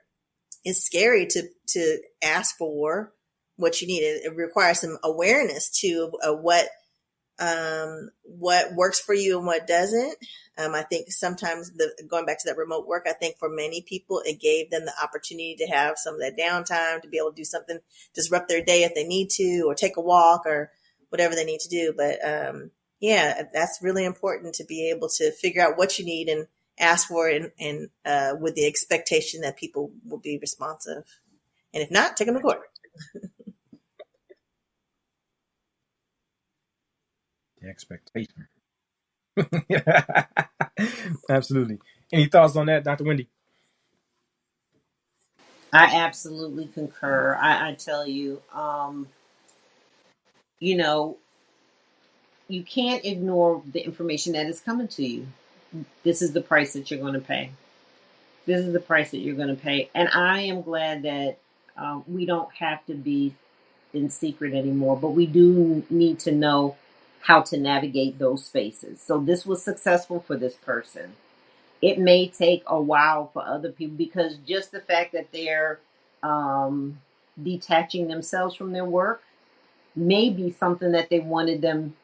it's scary to ask for what you need. It requires some awareness too of what works for you and what doesn't. I think sometimes going back to that remote work, I think for many people, it gave them the opportunity to have some of that downtime, to be able to do something, disrupt their day if they need to, or take a walk or whatever they need to do. But yeah, that's really important to be able to figure out what you need and ask for it, and with the expectation that people will be responsive. And if not, take them to court. The expectation. Absolutely. Any thoughts on that, Dr. Wendy? I absolutely concur. I tell you, you can't ignore the information that is coming to you. This is the price that you're going to pay. This is the price that you're going to pay. And I am glad that we don't have to be in secret anymore, but we do need to know how to navigate those spaces. So this was successful for this person. It may take a while for other people, because just the fact that they're detaching themselves from their work may be something that they wanted them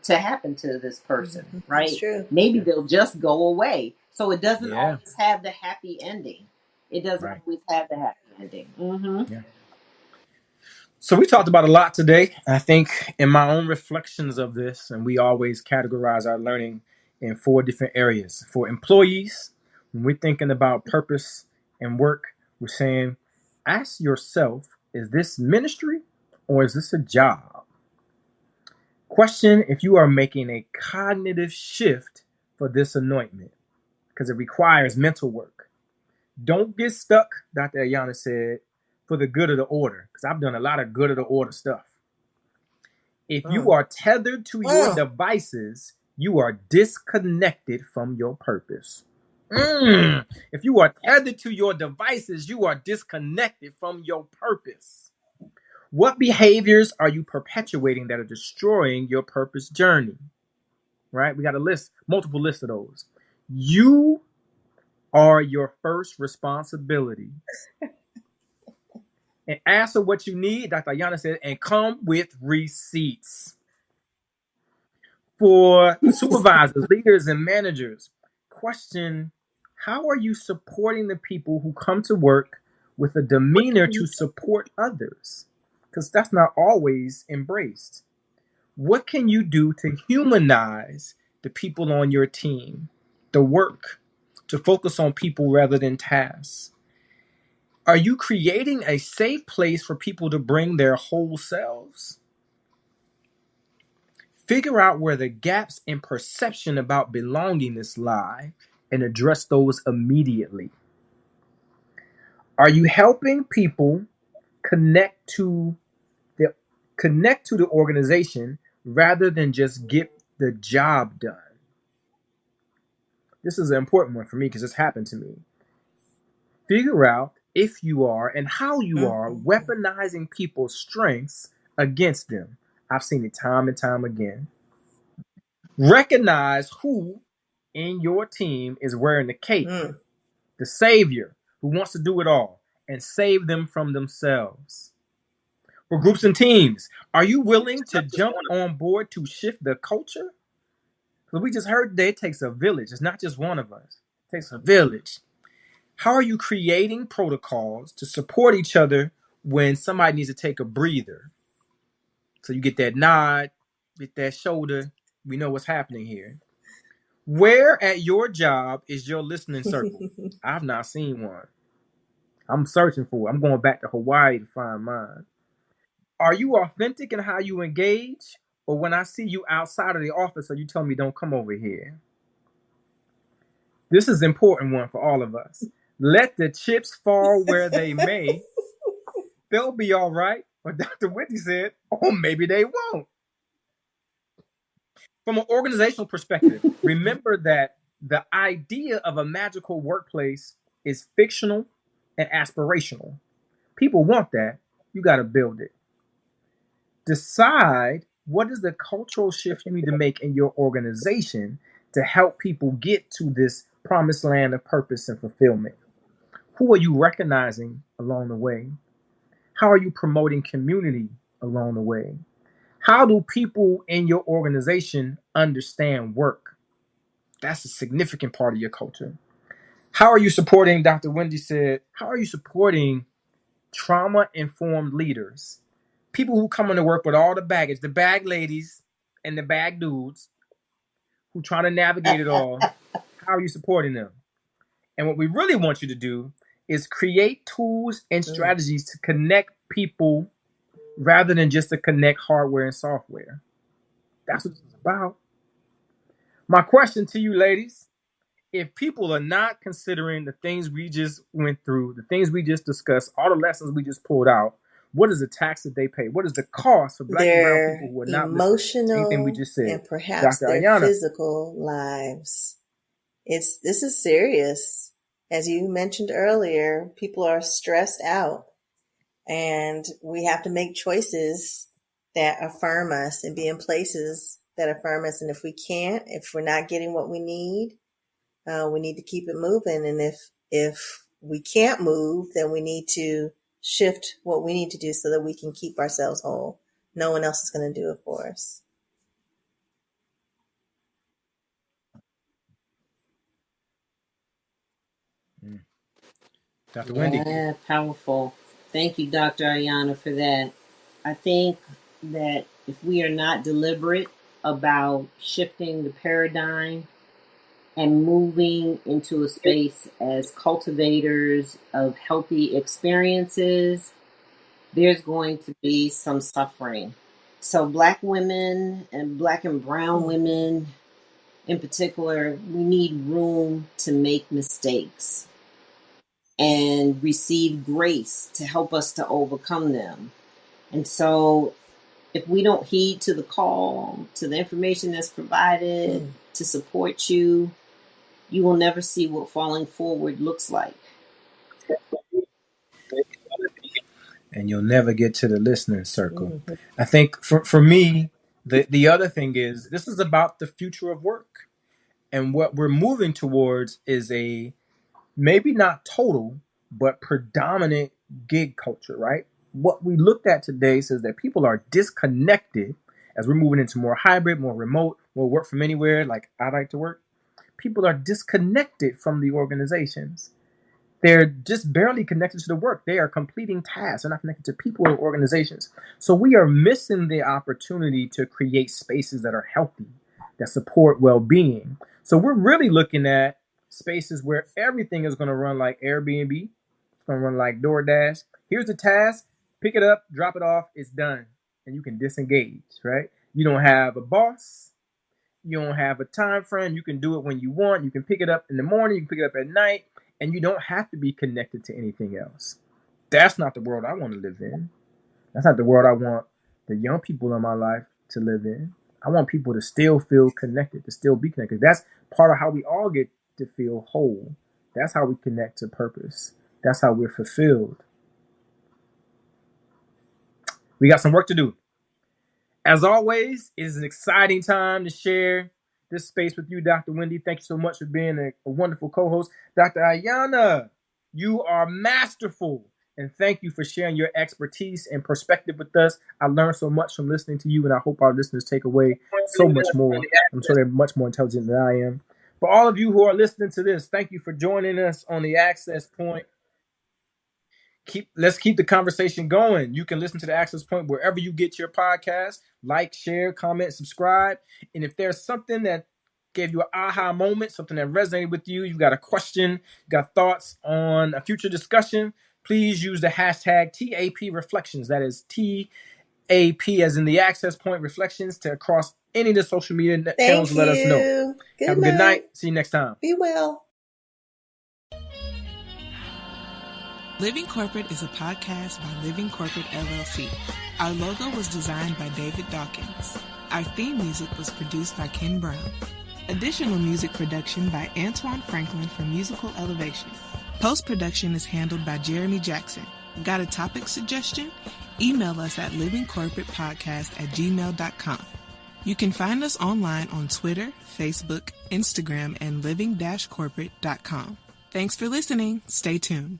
to happen to this person, right? That's true. Maybe they'll just go away. So it doesn't Yeah. always have the happy ending. It doesn't Right. always have the happy ending. Mm-hmm. Yeah. So we talked about a lot today. I think in my own reflections of this, and we always categorize our learning in 4 different areas. For employees, when we're thinking about purpose and work, we're saying, ask yourself, is this ministry or is this a job? Question if you are making a cognitive shift for this anointment, because it requires mental work. Don't get stuck, Dr. Ayanna said, for the good of the order, because I've done a lot of good of the order stuff. If you are tethered to your devices, you are disconnected from your purpose. If you are tethered to your devices, you are disconnected from your purpose. What behaviors are you perpetuating that are destroying your purpose journey? Right? We got a list, multiple lists of those. You are your first responsibility. And ask for what you need, Dr. Ayanna said, and come with receipts. For supervisors, leaders, and managers, question, how are you supporting the people who come to work with a demeanor to support others? Because that's not always embraced. What can you do to humanize the people on your team, the work, to focus on people rather than tasks? Are you creating a safe place for people to bring their whole selves? Figure out where the gaps in perception about belongingness lie and address those immediately. Are you helping people connect to the organization rather than just get the job done? This is an important one for me because it's happened to me. Figure out if you are and how you are weaponizing people's strengths against them. I've seen it time and time again. Recognize who in your team is wearing the cape, the savior who wants to do it all, and save them from themselves. For groups and teams, are you willing to jump on board to shift the culture? Because we just heard today it takes a village. It's not just one of us. It takes a village. How are you creating protocols to support each other when somebody needs to take a breather? So you get that nod, get that shoulder. We know what's happening here. Where at your job is your listening circle? I've not seen one. I'm searching for it. I'm going back to Hawaii to find mine. Are you authentic in how you engage? Or when I see you outside of the office, are you telling me don't come over here? This is an important one for all of us. Let the chips fall where they may. They'll be all right. But Dr. Whitney said, oh, maybe they won't. From an organizational perspective, remember that the idea of a magical workplace is fictional and aspirational. People want that. You got to build it. Decide what is the cultural shift you need to make in your organization to help people get to this promised land of purpose and fulfillment. Who are you recognizing along the way? How are you promoting community along the way? How do people in your organization understand work? That's a significant part of your culture. How are you supporting, Dr. Wendy said, how are you supporting trauma-informed leaders? People who come into work with all the baggage, the bag ladies and the bag dudes who try to navigate it all. How are you supporting them? And what we really want you to do is create tools and strategies to connect people rather than just to connect hardware and software. That's what it's about. My question to you, ladies, if people are not considering the things we just went through, the things we just discussed, all the lessons we just pulled out, what is the tax that they pay? What is the cost for Black and brown people who are not listening to anything we just said? And perhaps Dr. their Ayanna. physical lives. This is serious. As you mentioned earlier, people are stressed out, and we have to make choices that affirm us and be in places that affirm us. And if we can't, if we're not getting what we need to keep it moving. And if we can't move, then we need to shift what we need to do so that we can keep ourselves whole. No one else is going to do it for us. Dr. Wendy. Yeah, powerful. Thank you, Dr. Ayanna, for that. I think that if we are not deliberate about shifting the paradigm and moving into a space as cultivators of healthy experiences, there's going to be some suffering. So Black women and Black and brown women in particular, we need room to make mistakes and receive grace to help us to overcome them. And so if we don't heed to the call, to the information that's provided to support you, you will never see what falling forward looks like. And you'll never get to the listening circle. I think for me, the other thing is this is about the future of work. And what we're moving towards is a maybe not total, but predominant gig culture, right? What we looked at today says that people are disconnected as we're moving into more hybrid, more remote, more work from anywhere, like I like to work. People are disconnected from the organizations. They're just barely connected to the work. They are completing tasks. They're not connected to people or organizations. So we are missing the opportunity to create spaces that are healthy, that support well-being. So we're really looking at spaces where everything is going to run like Airbnb. It's going to run like DoorDash. Here's the task. Pick it up, drop it off. It's done. And you can disengage, right? You don't have a boss. You don't have a time frame. You can do it when you want. You can pick it up in the morning. You can pick it up at night. And you don't have to be connected to anything else. That's not the world I want to live in. That's not the world I want the young people in my life to live in. I want people to still feel connected, to still be connected. That's part of how we all get to feel whole. That's how we connect to purpose. That's how we're fulfilled. We got some work to do. As always, it is an exciting time to share this space with you, Dr. Wendy. Thank you so much for being a wonderful co-host. Dr. Ayanna, you are masterful. And thank you for sharing your expertise and perspective with us. I learned so much from listening to you, and I hope our listeners take away so much more. I'm sure they're much more intelligent than I am. For all of you who are listening to this, thank you for joining us on the Access Point. Let's keep the conversation going. You can listen to the Access Point wherever you get your podcast. Like, share, comment, subscribe. And if there's something that gave you an aha moment, something that resonated with you, you got a question, you got thoughts on a future discussion, please use the hashtag TAP Reflections. That is TAP as in the Access Point Reflections to across any of the social media channels. Let us know. Have a good night. See you next time. Be well. Living Corporate is a podcast by Living Corporate LLC. Our logo was designed by David Dawkins. Our theme music was produced by Ken Brown. Additional music production by Antoine Franklin for Musical Elevation. Post-production is handled by Jeremy Jackson. Got a topic suggestion? Email us at livingcorporatepodcast@gmail.com. You can find us online on Twitter, Facebook, Instagram, and living-corporate.com. Thanks for listening. Stay tuned.